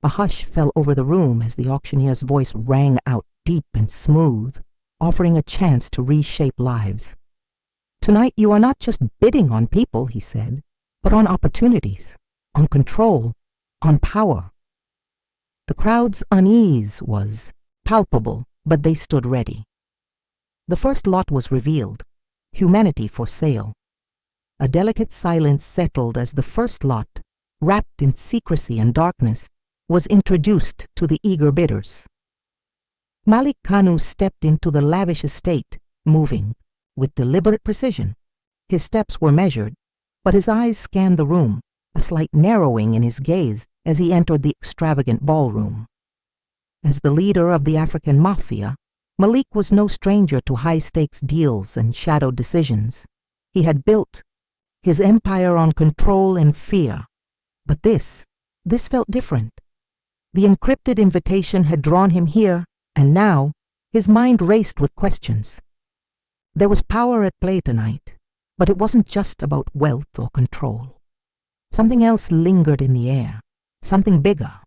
A hush fell over the room as the auctioneer's voice rang out deep and smooth, offering a chance to reshape lives. "Tonight you are not just bidding on people," he said, "but on opportunities, on control, on power." The crowd's unease was palpable, but they stood ready. The first lot was revealed, humanity for sale. A delicate silence settled as the first lot, wrapped in secrecy and darkness, was introduced to the eager bidders. Malik Kanu stepped into the lavish estate, moving with deliberate precision. His steps were measured, but his eyes scanned the room, a slight narrowing in his gaze as he entered the extravagant ballroom. As the leader of the African mafia, Malik was no stranger to high-stakes deals and shadowed decisions. He had built his empire on control and fear. But this felt different. The encrypted invitation had drawn him here, and now his mind raced with questions. There was power at play tonight, but it wasn't just about wealth or control. Something else lingered in the air, something bigger.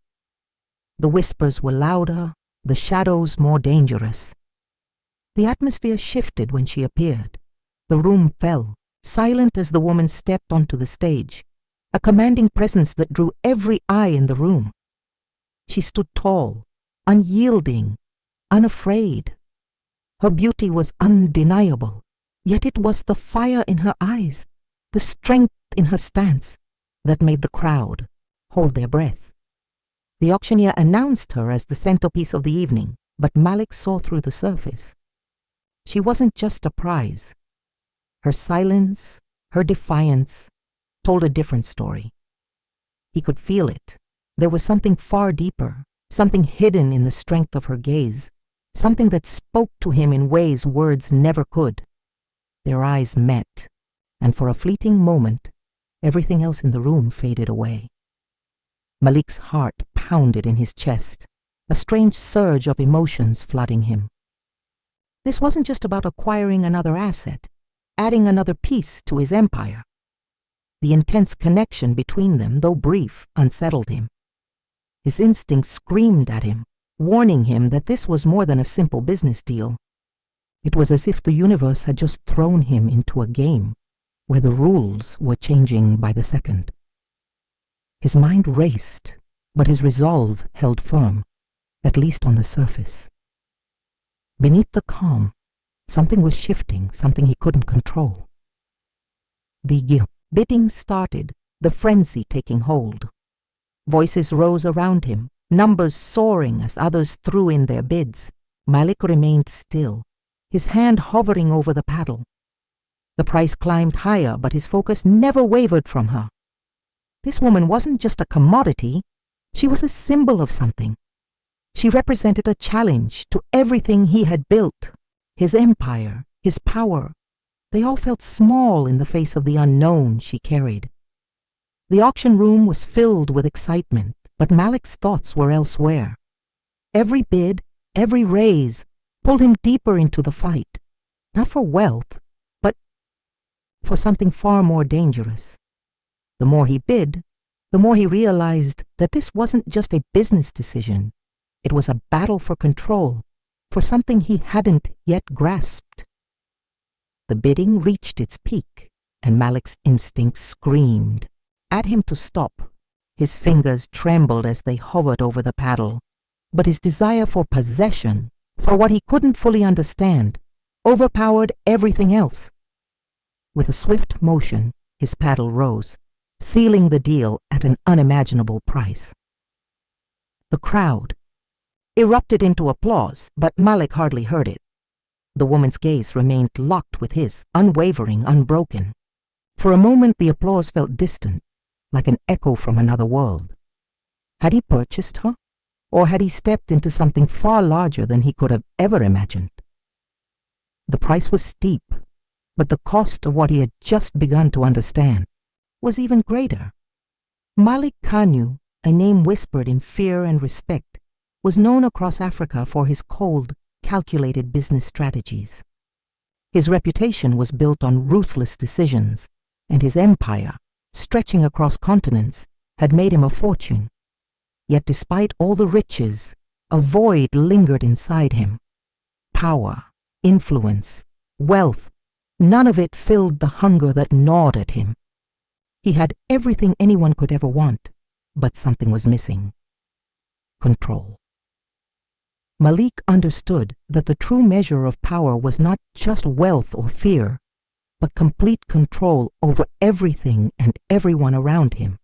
The whispers were louder, the shadows more dangerous. The atmosphere shifted when she appeared. The room fell, silent as the woman stepped onto the stage, a commanding presence that drew every eye in the room. She stood tall, unyielding, unafraid. Her beauty was undeniable, yet it was the fire in her eyes, the strength in her stance, that made the crowd hold their breath. The auctioneer announced her as the centerpiece of the evening, but Malik saw through the surface. She wasn't just a prize. Her silence, her defiance, told a different story. He could feel it. There was something far deeper, something hidden in the strength of her gaze, something that spoke to him in ways words never could. Their eyes met, and for a fleeting moment, everything else in the room faded away. Malik's heart pounded in his chest, a strange surge of emotions flooding him. This wasn't just about acquiring another asset, adding another piece to his empire. The intense connection between them, though brief, unsettled him. His instincts screamed at him, warning him that this was more than a simple business deal. It was as if the universe had just thrown him into a game where the rules were changing by the second. His mind raced, but his resolve held firm, at least on the surface. Beneath the calm, something was shifting, something he couldn't control. The bidding started, the frenzy taking hold. Voices rose around him, numbers soaring as others threw in their bids. Malik remained still, his hand hovering over the paddle. The price climbed higher, but his focus never wavered from her. This woman wasn't just a commodity, she was a symbol of something. She represented a challenge to everything he had built. His empire, his power, they all felt small in the face of the unknown she carried. The auction room was filled with excitement, but Malik's thoughts were elsewhere. Every bid, every raise, pulled him deeper into the fight, not for wealth, but for something far more dangerous. The more he bid, the more he realized that this wasn't just a business decision. It was a battle for control, for something he hadn't yet grasped. The bidding reached its peak, and Malik's instincts screamed at him to stop. His fingers trembled as they hovered over the paddle, but his desire for possession, for what he couldn't fully understand, overpowered everything else. With a swift motion, his paddle rose, sealing the deal at an unimaginable price. The crowd erupted into applause, but Malik hardly heard it. The woman's gaze remained locked with his, unwavering, unbroken. For a moment the applause felt distant, like an echo from another world. Had he purchased her, or had he stepped into something far larger than he could have ever imagined? The price was steep, but the cost of what he had just begun to understand was even greater. Malik Kanu, a name whispered in fear and respect, was known across Africa for his cold, calculated business strategies. His reputation was built on ruthless decisions, and his empire, stretching across continents, had made him a fortune. Yet despite all the riches, a void lingered inside him. Power, influence, wealth, none of it filled the hunger that gnawed at him. He had everything anyone could ever want, but something was missing. Control. Malik understood that the true measure of power was not just wealth or fear, but complete control over everything and everyone around him.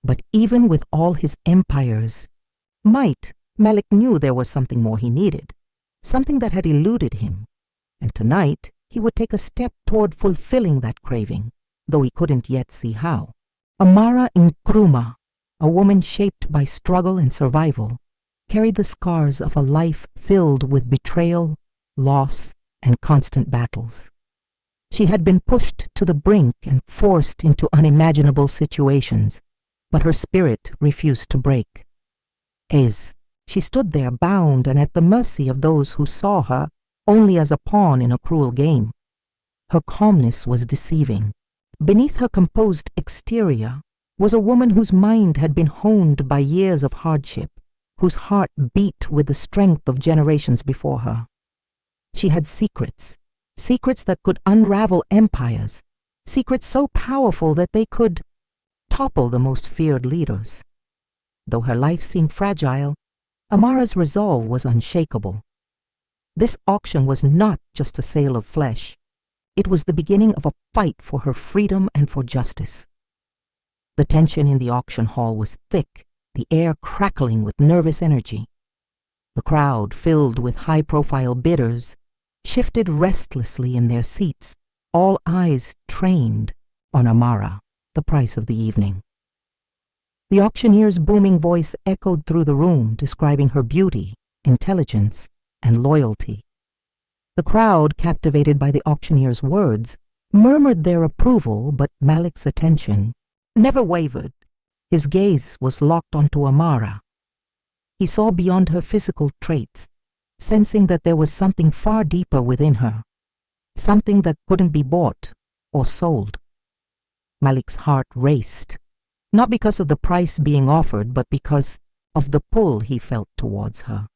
But even with all his empires, Malik knew there was something more he needed, something that had eluded him, and tonight he would take a step toward fulfilling that craving, though he couldn't yet see how. Amara Nkrumah, a woman shaped by struggle and survival, carried the scars of a life filled with betrayal, loss, and constant battles. She had been pushed to the brink and forced into unimaginable situations, but her spirit refused to break. She stood there bound and at the mercy of those who saw her only as a pawn in a cruel game. Her calmness was deceiving. Beneath her composed exterior was a woman whose mind had been honed by years of hardship, whose heart beat with the strength of generations before her. She had secrets that could unravel empires, secrets so powerful that they could topple the most feared leaders. Though her life seemed fragile, Amara's resolve was unshakable. This auction was not just a sale of flesh. It was the beginning of a fight for her freedom and for justice. The tension in the auction hall was thick, the air crackling with nervous energy. The crowd, filled with high-profile bidders, shifted restlessly in their seats, all eyes trained on Amara, the price of the evening. The auctioneer's booming voice echoed through the room, describing her beauty, intelligence, and loyalty. The crowd, captivated by the auctioneer's words, murmured their approval, but Malik's attention never wavered. His gaze was locked onto Amara. He saw beyond her physical traits, sensing that there was something far deeper within her, something that couldn't be bought or sold. Malik's heart raced, not because of the price being offered, but because of the pull he felt towards her.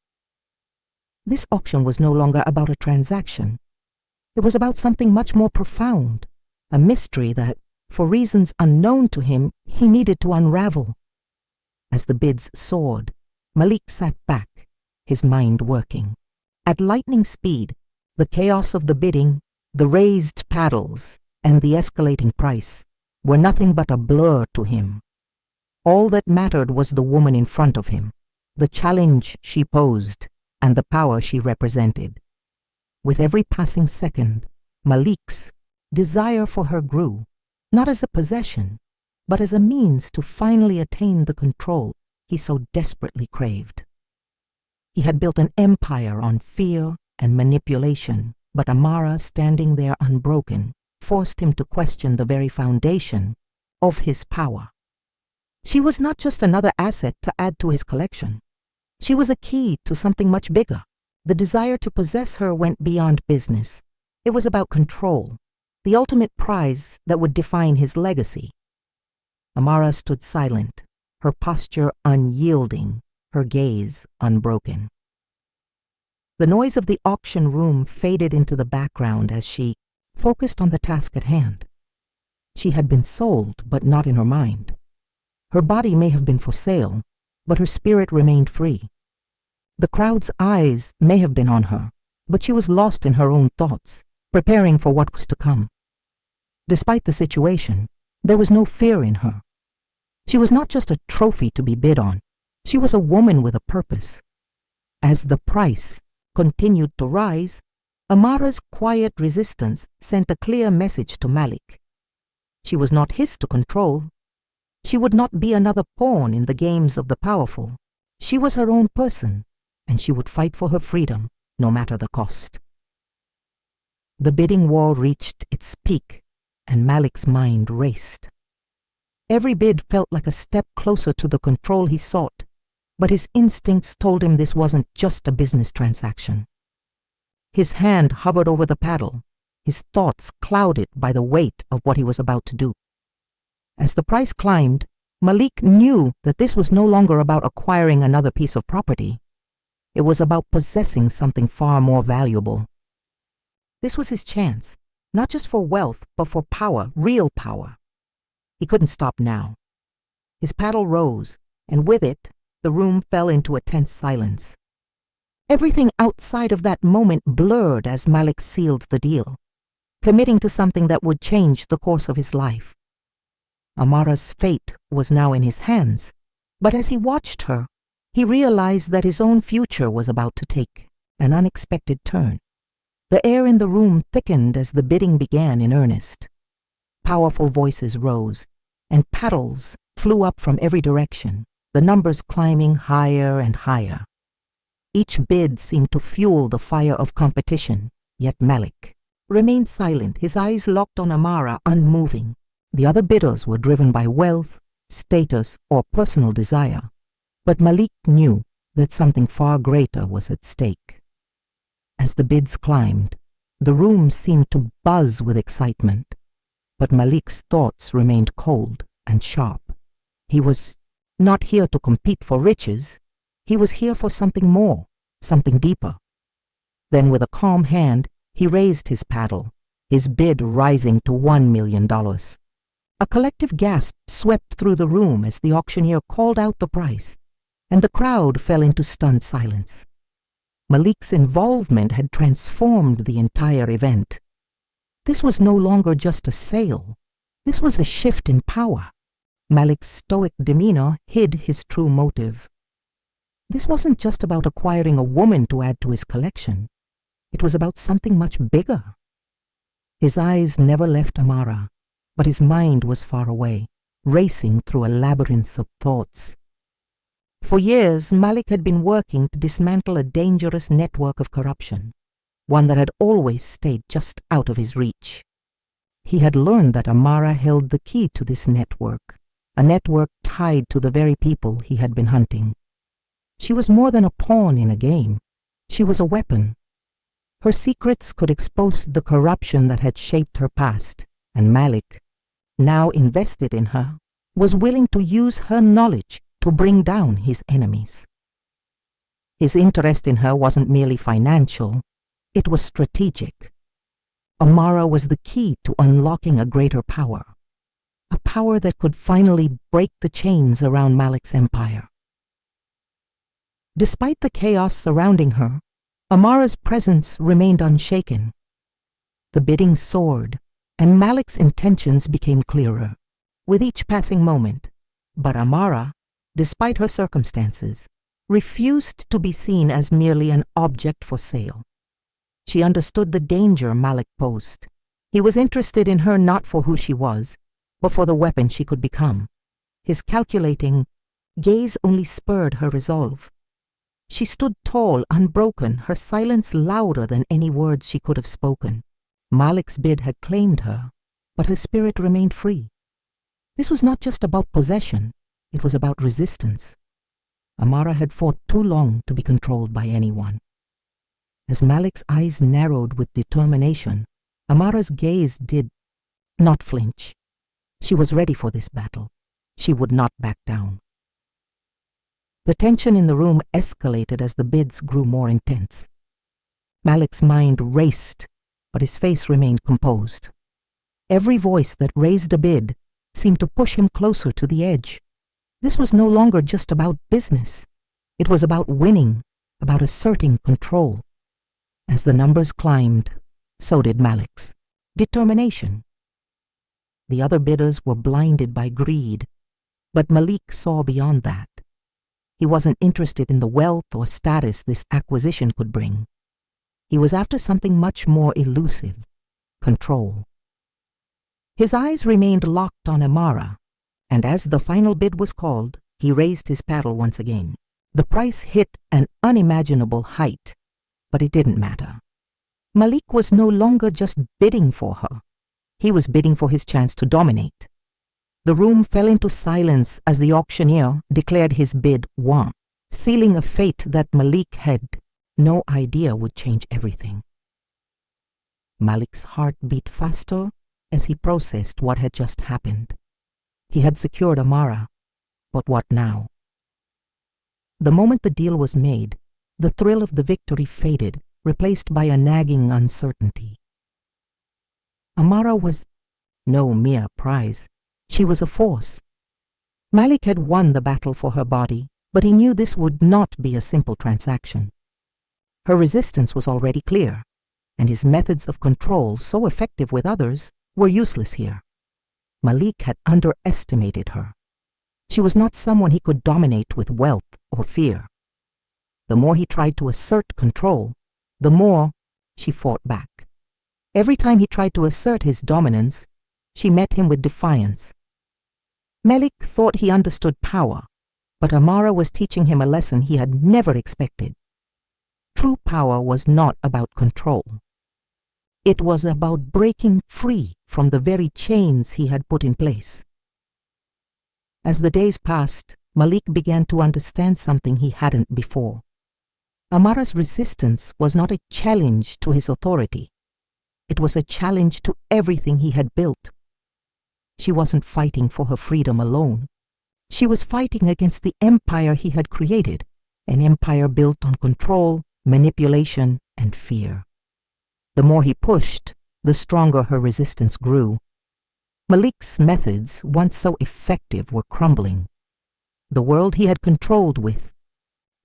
This auction was no longer about a transaction. It was about something much more profound, a mystery that, for reasons unknown to him, he needed to unravel. As the bids soared, Malik sat back, his mind working. At lightning speed, the chaos of the bidding, the raised paddles, and the escalating price were nothing but a blur to him. All that mattered was the woman in front of him, the challenge she posed, and the power she represented. With every passing second, Malik's desire for her grew, not as a possession, but as a means to finally attain the control he so desperately craved. He had built an empire on fear and manipulation, but Amara, standing there unbroken, forced him to question the very foundation of his power. She was not just another asset to add to his collection. She was a key to something much bigger. The desire to possess her went beyond business. It was about control, the ultimate prize that would define his legacy. Amara stood silent, her posture unyielding, her gaze unbroken. The noise of the auction room faded into the background as she focused on the task at hand. She had been sold, but not in her mind. Her body may have been for sale, but her spirit remained free. The crowd's eyes may have been on her, but she was lost in her own thoughts, preparing for what was to come. Despite the situation, there was no fear in her. She was not just a trophy to be bid on. She was a woman with a purpose. As the price continued to rise, Amara's quiet resistance sent a clear message to Malik. She was not his to control. She would not be another pawn in the games of the powerful. She was her own person, and she would fight for her freedom, no matter the cost. The bidding war reached its peak, and Malik's mind raced. Every bid felt like a step closer to the control he sought, but his instincts told him this wasn't just a business transaction. His hand hovered over the paddle, his thoughts clouded by the weight of what he was about to do. As the price climbed, Malik knew that this was no longer about acquiring another piece of property. It was about possessing something far more valuable. This was his chance, not just for wealth, but for power, real power. He couldn't stop now. His paddle rose, and with it, the room fell into a tense silence. Everything outside of that moment blurred as Malik sealed the deal, committing to something that would change the course of his life. Amara's fate was now in his hands, but as he watched her, he realized that his own future was about to take an unexpected turn. The air in the room thickened as the bidding began in earnest. Powerful voices rose, and paddles flew up from every direction, the numbers climbing higher and higher. Each bid seemed to fuel the fire of competition, yet Malik remained silent, his eyes locked on Amara, unmoving. The other bidders were driven by wealth, status, or personal desire, but Malik knew that something far greater was at stake. As the bids climbed, the room seemed to buzz with excitement, but Malik's thoughts remained cold and sharp. He was not here to compete for riches. He was here for something more, something deeper. Then with a calm hand, he raised his paddle, his bid rising to $1 million. A collective gasp swept through the room as the auctioneer called out the price, and the crowd fell into stunned silence. Malik's involvement had transformed the entire event. This was no longer just a sale. This was a shift in power. Malik's stoic demeanor hid his true motive. This wasn't just about acquiring a woman to add to his collection. It was about something much bigger. His eyes never left Amara, but his mind was far away, racing through a labyrinth of thoughts. For years, Malik had been working to dismantle a dangerous network of corruption, one that had always stayed just out of his reach. He had learned that Amara held the key to this network, a network tied to the very people he had been hunting. She was more than a pawn in a game. She was a weapon. Her secrets could expose the corruption that had shaped her past, and Malik, now invested in her, was willing to use her knowledge to bring down his enemies. His interest in her wasn't merely financial, it was strategic. Amara was the key to unlocking a greater power, a power that could finally break the chains around Malik's empire. Despite the chaos surrounding her, Amara's presence remained unshaken. The bidding soared, and Malik's intentions became clearer with each passing moment, but Amara, despite her circumstances, refused to be seen as merely an object for sale. She understood the danger Malik posed. He was interested in her not for who she was, but for the weapon she could become. His calculating gaze only spurred her resolve. She stood tall, unbroken, her silence louder than any words she could have spoken. Malik's bid had claimed her, but her spirit remained free. This was not just about possession, it was about resistance. Amara had fought too long to be controlled by anyone. As Malik's eyes narrowed with determination, Amara's gaze did not flinch. She was ready for this battle. She would not back down. The tension in the room escalated as the bids grew more intense. Malik's mind raced, but his face remained composed. Every voice that raised a bid seemed to push him closer to the edge. This was no longer just about business. It was about winning, about asserting control. As the numbers climbed, so did Malik's determination. The other bidders were blinded by greed, but Malik saw beyond that. He wasn't interested in the wealth or status this acquisition could bring. He was after something much more elusive: control. His eyes remained locked on Amara, and as the final bid was called, he raised his paddle once again. The price hit an unimaginable height, but it didn't matter. Malik was no longer just bidding for her. He was bidding for his chance to dominate. The room fell into silence as the auctioneer declared his bid won, sealing a fate that Malik had no idea would change everything. Malik's heart beat faster as he processed what had just happened. He had secured Amara, But what now? The moment the deal was made, the thrill of the victory faded, replaced by a nagging uncertainty. Amara was no mere prize. She was a force. Malik had won the battle for her body, but he knew this would not be a simple transaction. Her resistance was already clear, and his methods of control, so effective with others, were useless here. Malik had underestimated her. She was not someone he could dominate with wealth or fear. The more he tried to assert control, the more she fought back. Every time he tried to assert his dominance, she met him with defiance. Malik thought he understood power, but Amara was teaching him a lesson he had never expected. True power was not about control. It was about breaking free from the very chains he had put in place. As the days passed, Malik began to understand something he hadn't before. Amara's resistance was not a challenge to his authority. It was a challenge to everything he had built. She wasn't fighting for her freedom alone. She was fighting against the empire he had created, an empire built on control, manipulation, and fear. The more he pushed, the stronger her resistance grew. Malik's methods, once so effective, were crumbling. The world he had controlled with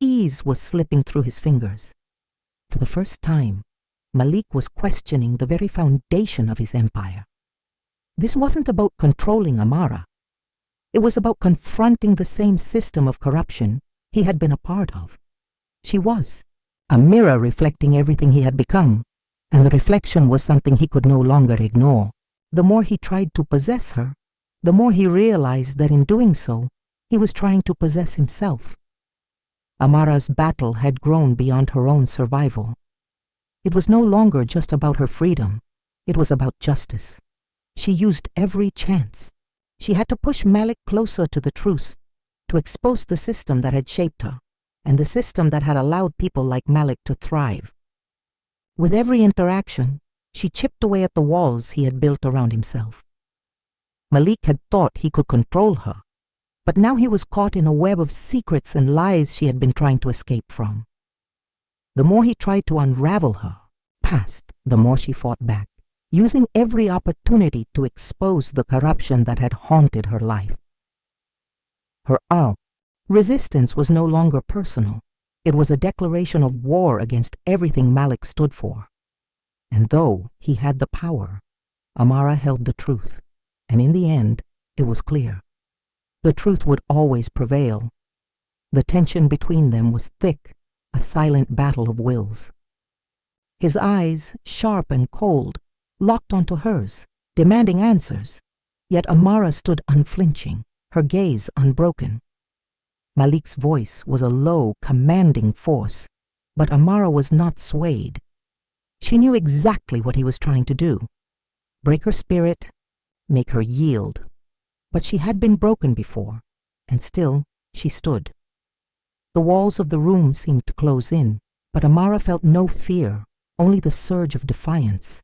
ease was slipping through his fingers. For the first time, Malik was questioning the very foundation of his empire. This wasn't about controlling Amara. It was about confronting the same system of corruption he had been a part of. She was a mirror reflecting everything he had become, and the reflection was something he could no longer ignore. The more he tried to possess her, the more he realized that in doing so, he was trying to possess himself. Amara's battle had grown beyond her own survival. It was no longer just about her freedom. It was about justice. She used every chance. She had to push Malik closer to the truth, to expose the system that had shaped her, and the system that had allowed people like Malik to thrive. With every interaction, she chipped away at the walls he had built around himself. Malik had thought he could control her, but now he was caught in a web of secrets and lies she had been trying to escape from. The more he tried to unravel her past, the more she fought back, using every opportunity to expose the corruption that had haunted her life. Her resistance was no longer personal. It was a declaration of war against everything Malik stood for. And though he had the power, Amara held the truth, and in the end, it was clear. The truth would always prevail. The tension between them was thick, a silent battle of wills. His eyes, sharp and cold, locked onto hers, demanding answers, yet Amara stood unflinching, her gaze unbroken. Malik's voice was a low, commanding force, but Amara was not swayed. She knew exactly what he was trying to do: break her spirit, make her yield. But she had been broken before, and still she stood. The walls of the room seemed to close in, but Amara felt no fear, only the surge of defiance.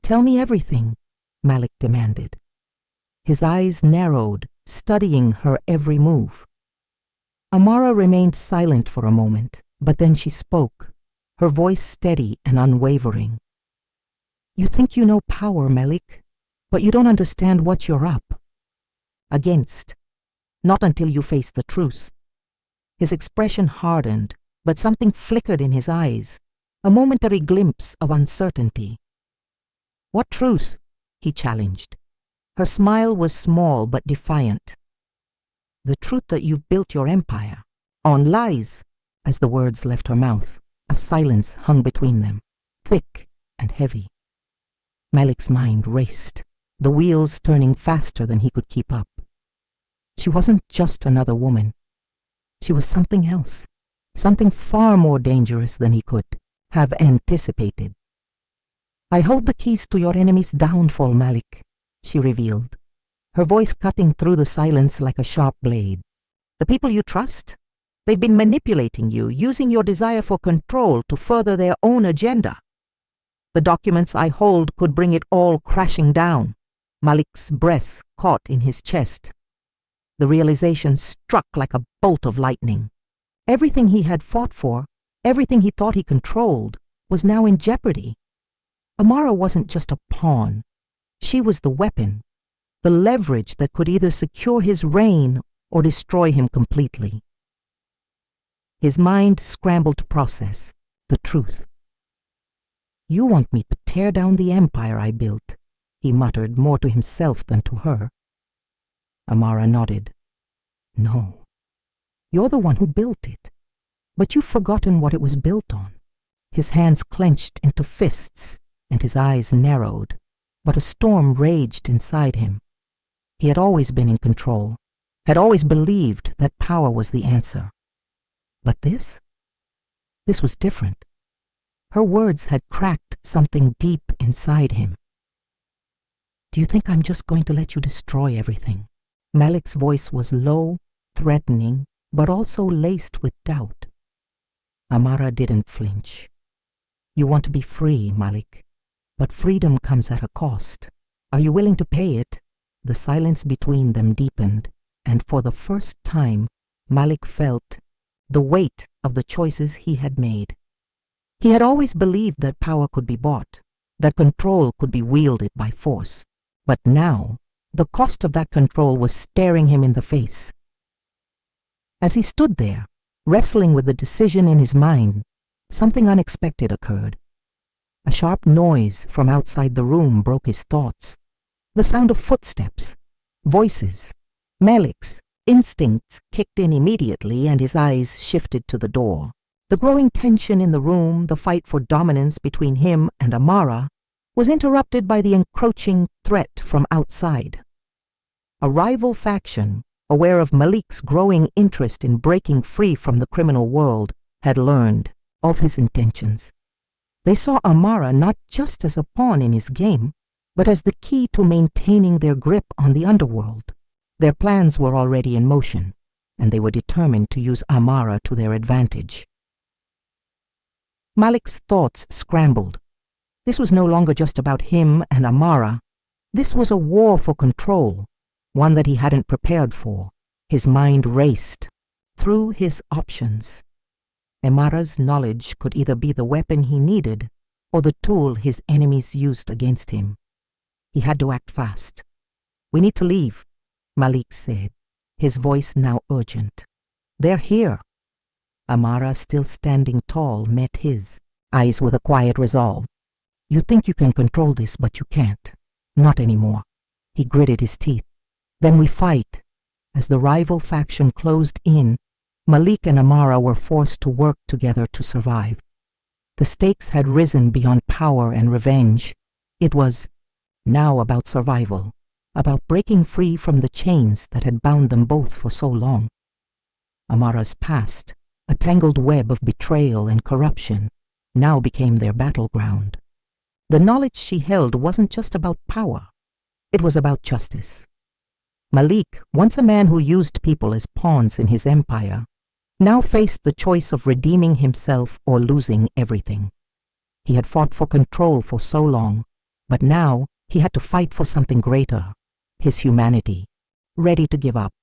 "Tell me everything," Malik demanded. His eyes narrowed, studying her every move. Amara remained silent for a moment, but then she spoke, her voice steady and unwavering. "You think you know power, Malik, but you don't understand what you're up against. Not until you face the truth." His expression hardened, but something flickered in his eyes, a momentary glimpse of uncertainty. "What truth?" he challenged. Her smile was small but defiant. "The truth that you've built your empire on lies." As the words left her mouth, a silence hung between them, thick and heavy. Malik's mind raced, the wheels turning faster than he could keep up. She wasn't just another woman. She was something else, something far more dangerous than he could have anticipated. "I hold the keys to your enemy's downfall, Malik," she revealed, her voice cutting through the silence like a sharp blade. "The people you trust? They've been manipulating you, using your desire for control to further their own agenda. The documents I hold could bring it all crashing down." Malik's breath caught in his chest. The realization struck like a bolt of lightning. Everything he had fought for, everything he thought he controlled, was now in jeopardy. Amara wasn't just a pawn. She was the weapon, the leverage that could either secure his reign or destroy him completely. His mind scrambled to process the truth. "You want me to tear down the empire I built," he muttered, more to himself than to her. Amara nodded. "No. You're the one who built it, but you've forgotten what it was built on." His hands clenched into fists and his eyes narrowed, but a storm raged inside him. He had always been in control, had always believed that power was the answer. But this was different. Her words had cracked something deep inside him. "Do you think I'm just going to let you destroy everything?" Malik's voice was low, threatening, but also laced with doubt. Amara didn't flinch. "You want to be free, Malik, but freedom comes at a cost. Are you willing to pay it?" The silence between them deepened, and for the first time, Malik felt the weight of the choices he had made. He had always believed that power could be bought, that control could be wielded by force. But now, the cost of that control was staring him in the face. As he stood there, wrestling with the decision in his mind, something unexpected occurred. A sharp noise from outside the room broke his thoughts. The sound of footsteps, voices, Malik's instincts kicked in immediately, and his eyes shifted to the door. The growing tension in the room, the fight for dominance between him and Amara, was interrupted by the encroaching threat from outside. A rival faction, aware of Malik's growing interest in breaking free from the criminal world, had learned of his intentions. They saw Amara not just as a pawn in his game, but as the key to maintaining their grip on the underworld. Their plans were already in motion, and they were determined to use Amara to their advantage. Malik's thoughts scrambled. This was no longer just about him and Amara. This was a war for control, one that he hadn't prepared for. His mind raced through his options. Amara's knowledge could either be the weapon he needed or the tool his enemies used against him. He had to act fast. "We need to leave," Malik said, his voice now urgent. "They're here." Amara, still standing tall, met his eyes with a quiet resolve. "You think you can control this, but you can't. Not anymore." He gritted his teeth. "Then we fight." As the rival faction closed in, Malik and Amara were forced to work together to survive. The stakes had risen beyond power and revenge. It was now about survival, about breaking free from the chains that had bound them both for so long. Amara's past, a tangled web of betrayal and corruption, now became their battleground. The knowledge she held wasn't just about power. It was about justice. Malik, once a man who used people as pawns in his empire, now faced the choice of redeeming himself or losing everything. He had fought for control for so long, but now he had to fight for something greater, his humanity, ready to give up.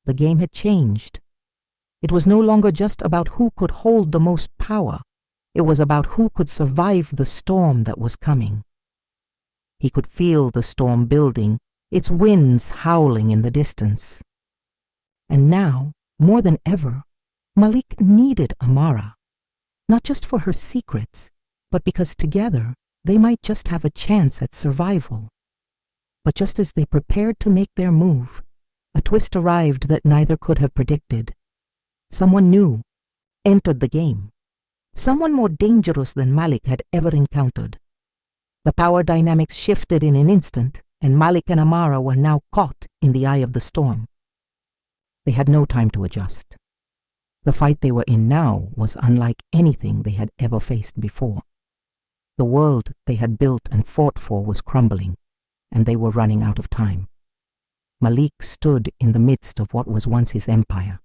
The game had changed. It was no longer just about who could hold the most power. It was about who could survive the storm that was coming. He could feel the storm building, its winds howling in the distance. And now, more than ever, Malik needed Amara, not just for her secrets, but because together they might just have a chance at survival. But just as they prepared to make their move, a twist arrived that neither could have predicted. Someone new entered the game, someone more dangerous than Malik had ever encountered. The power dynamics shifted in an instant, and Malik and Amara were now caught in the eye of the storm. They had no time to adjust. The fight they were in now was unlike anything they had ever faced before. The world they had built and fought for was crumbling, and they were running out of time. Malik stood in the midst of what was once his empire,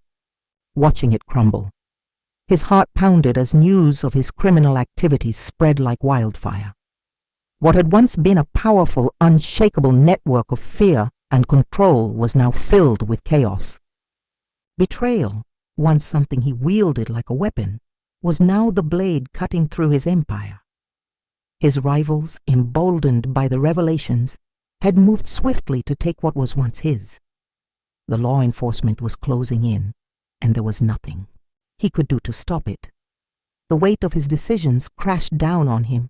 watching it crumble. His heart pounded as news of his criminal activities spread like wildfire. What had once been a powerful, unshakable network of fear and control was now filled with chaos. Betrayal, once something he wielded like a weapon, was now the blade cutting through his empire. His rivals, emboldened by the revelations, had moved swiftly to take what was once his. The law enforcement was closing in, and there was nothing he could do to stop it. The weight of his decisions crashed down on him.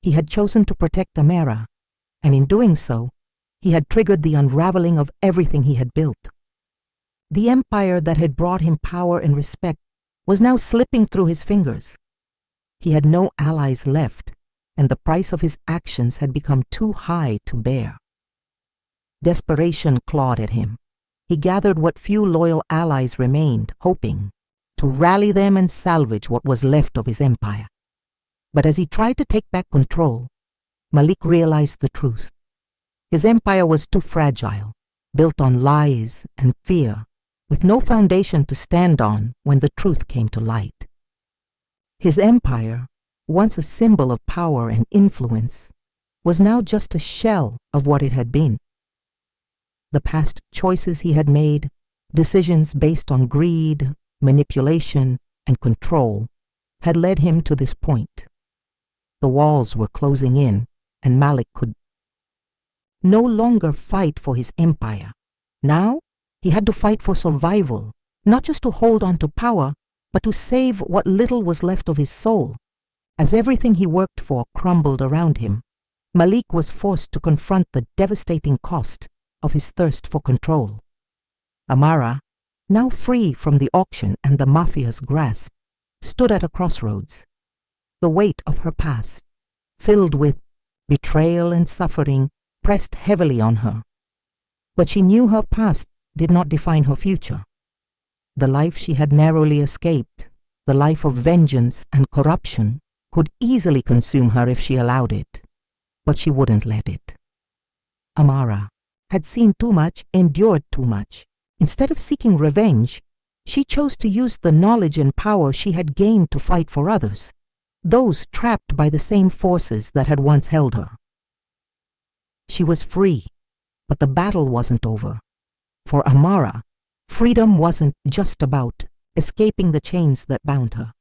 He had chosen to protect Amara, and in doing so, he had triggered the unraveling of everything he had built. The empire that had brought him power and respect was now slipping through his fingers. He had no allies left, and the price of his actions had become too high to bear. Desperation clawed at him. He gathered what few loyal allies remained, hoping to rally them and salvage what was left of his empire. But as he tried to take back control, Malik realized the truth. His empire was too fragile, built on lies and fear, with no foundation to stand on when the truth came to light. His empire, once a symbol of power and influence, was now just a shell of what it had been. The past choices he had made, decisions based on greed, manipulation, and control, had led him to this point. The walls were closing in, and Malik could no longer fight for his empire. Now, he had to fight for survival, not just to hold on to power, but to save what little was left of his soul. As everything he worked for crumbled around him, Malik was forced to confront the devastating cost of his thirst for control. Amara, now free from the auction and the mafia's grasp, stood at a crossroads. The weight of her past, filled with betrayal and suffering, pressed heavily on her. But she knew her past did not define her future. The life she had narrowly escaped, the life of vengeance and corruption, could easily consume her if she allowed it, but she wouldn't let it. Amara had seen too much, endured too much. Instead of seeking revenge, she chose to use the knowledge and power she had gained to fight for others, those trapped by the same forces that had once held her. She was free, but the battle wasn't over. For Amara, freedom wasn't just about escaping the chains that bound her.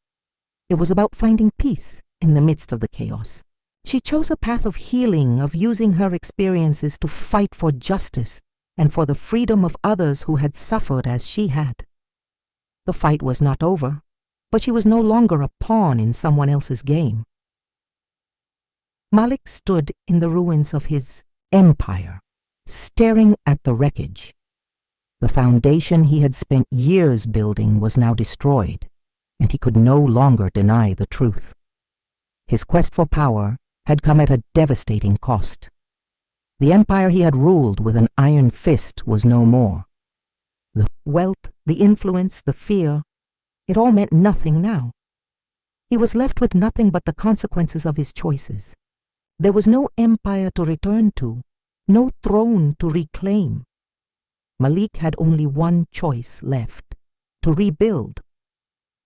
It was about finding peace in the midst of the chaos. She chose a path of healing, of using her experiences to fight for justice and for the freedom of others who had suffered as she had. The fight was not over, but she was no longer a pawn in someone else's game. Malik stood in the ruins of his empire, staring at the wreckage. The foundation he had spent years building was now destroyed, and he could no longer deny the truth. His quest for power had come at a devastating cost. The empire he had ruled with an iron fist was no more. The wealth, the influence, the fear, it all meant nothing now. He was left with nothing but the consequences of his choices. There was no empire to return to, no throne to reclaim. Malik had only one choice left: to rebuild.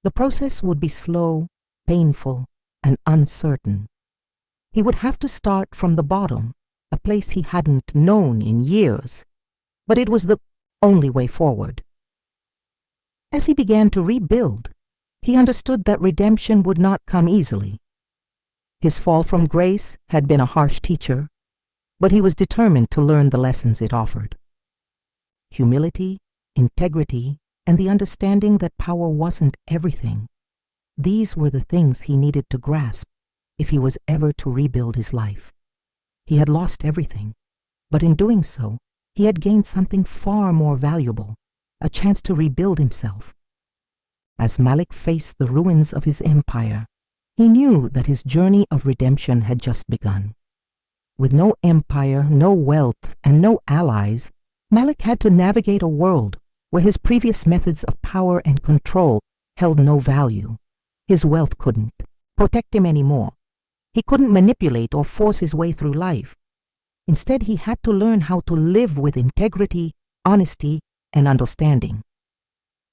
The process would be slow, painful, and uncertain. He would have to start from the bottom, a place he hadn't known in years, but it was the only way forward. As he began to rebuild, he understood that redemption would not come easily. His fall from grace had been a harsh teacher, but he was determined to learn the lessons it offered. Humility, integrity, and the understanding that power wasn't everything. These were the things he needed to grasp if he was ever to rebuild his life. He had lost everything, but in doing so, he had gained something far more valuable, a chance to rebuild himself. As Malik faced the ruins of his empire, he knew that his journey of redemption had just begun. With no empire, no wealth, and no allies, Malik had to navigate a world where his previous methods of power and control held no value. His wealth couldn't protect him anymore. He couldn't manipulate or force his way through life. Instead, he had to learn how to live with integrity, honesty, and understanding.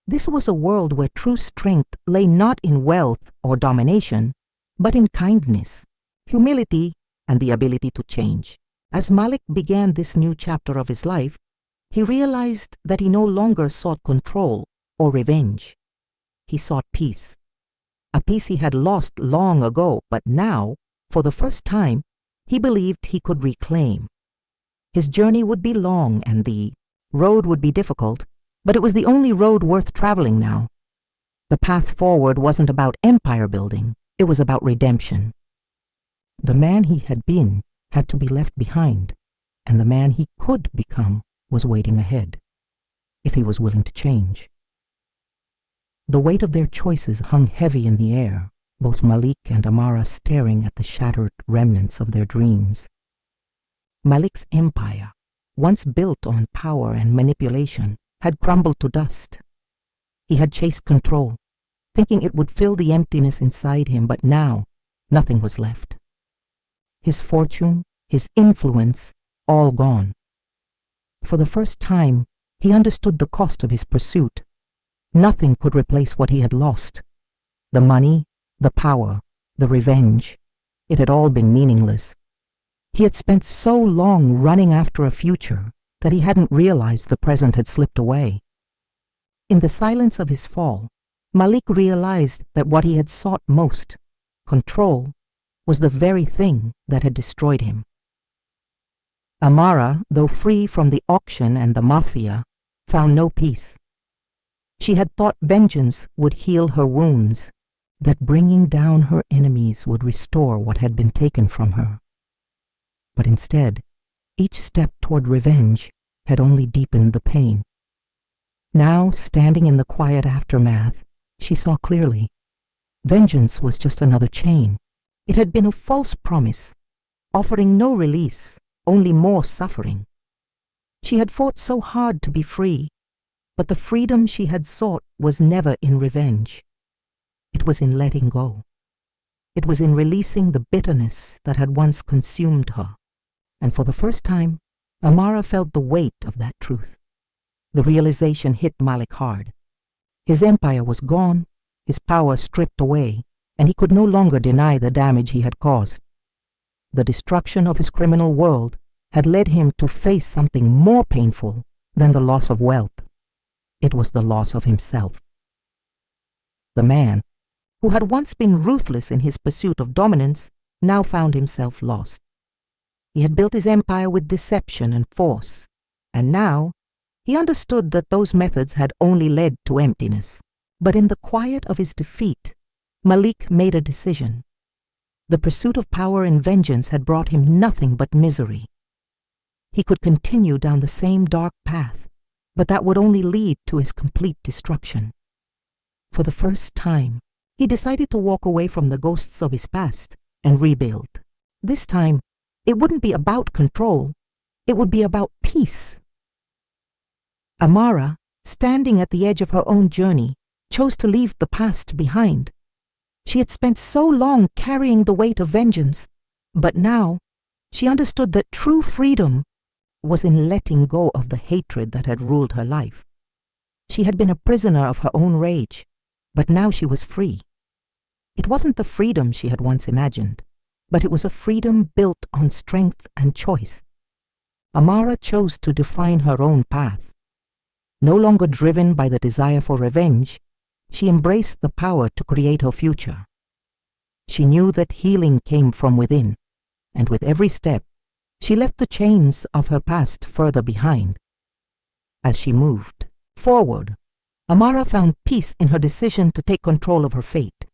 This was a world where true strength lay not in wealth or domination, but in kindness, humility, and the ability to change. As Malik began this new chapter of his life, he realized that he no longer sought control or revenge. He sought peace, a peace he had lost long ago, but now, for the first time, he believed he could reclaim. His journey would be long and the road would be difficult, but it was the only road worth traveling now. The path forward wasn't about empire building, it was about redemption. The man he had been had to be left behind, and the man he could become was waiting ahead, if he was willing to change. The weight of their choices hung heavy in the air, both Malik and Amara staring at the shattered remnants of their dreams. Malik's empire, once built on power and manipulation, had crumbled to dust. He had chased control, thinking it would fill the emptiness inside him, but now nothing was left. His fortune, his influence, all gone. For the first time, he understood the cost of his pursuit. Nothing could replace what he had lost. The money, the power, the revenge, it had all been meaningless. He had spent so long running after a future that he hadn't realized the present had slipped away. In the silence of his fall, Malik realized that what he had sought most, control, was the very thing that had destroyed him. Amara, though free from the auction and the mafia, found no peace. She had thought vengeance would heal her wounds, that bringing down her enemies would restore what had been taken from her. But instead, each step toward revenge had only deepened the pain. Now, standing in the quiet aftermath, she saw clearly. Vengeance was just another chain. It had been a false promise, offering no release, only more suffering. She had fought so hard to be free, but the freedom she had sought was never in revenge. It was in letting go. It was in releasing the bitterness that had once consumed her. And for the first time, Amara felt the weight of that truth. The realization hit Malik hard. His empire was gone, his power stripped away, and he could no longer deny the damage he had caused. The destruction of his criminal world had led him to face something more painful than the loss of wealth. It was the loss of himself. The man, who had once been ruthless in his pursuit of dominance, now found himself lost. He had built his empire with deception and force, and now he understood that those methods had only led to emptiness. But in the quiet of his defeat, Malik made a decision. The pursuit of power and vengeance had brought him nothing but misery. He could continue down the same dark path, but that would only lead to his complete destruction. For the first time, he decided to walk away from the ghosts of his past and rebuild. This time, it wouldn't be about control, it would be about peace. Amara, standing at the edge of her own journey, chose to leave the past behind. She had spent so long carrying the weight of vengeance, but now she understood that true freedom was in letting go of the hatred that had ruled her life. She had been a prisoner of her own rage, but now she was free. It wasn't the freedom she had once imagined, but it was a freedom built on strength and choice. Amara chose to define her own path. No longer driven by the desire for revenge, she embraced the power to create her future. She knew that healing came from within, and with every step, she left the chains of her past further behind. As she moved forward, Amara found peace in her decision to take control of her fate,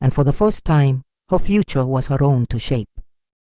and for the first time, her future was her own to shape.